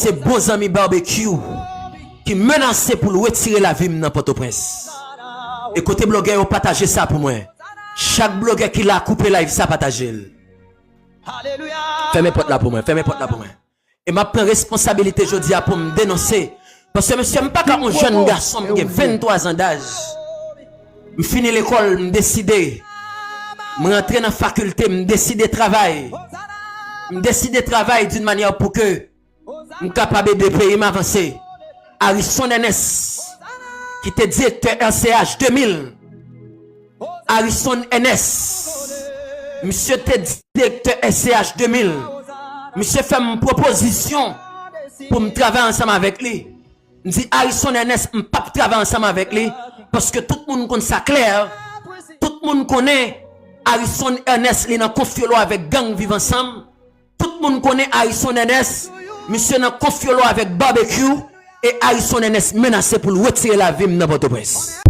c'est bons amis barbecue qui menacent pour retirer la vie dans Port-au-Prince. Et côté blogueur, partagez ça pour moi. Chaque blogueur qui l'a coupé live, ça partagez. Fermez porte là pour moi, fermez porte là pour moi. Et ma prends responsabilité aujourd'hui pour me dénoncer. Parce que monsieur, je ne suis pas un jeune garçon qui a 23 ans d'âge. Je finis l'école, je décide. Je rentre dans la faculté, je décide de travailler. Je décide de travailler d'une manière pour que je sois capable de payer m'avancer. Harrison NS, qui était directeur RCH 2000. Harrison NS, monsieur était directeur RCH 2000. Monsieur fait une proposition pour me travailler ensemble avec lui. Je dis Harrison NS, je ne peux pas travailler ensemble avec lui parce que tout le monde connaît ça clair. Tout le monde connaît Harrison NS, il est en conflit avec gang vivre ensemble. Tout le monde connaît Harrison NS, monsieur est en conflit avec barbecue et Harrison NS menacé pour retirer la vie dans Port-au-Prince.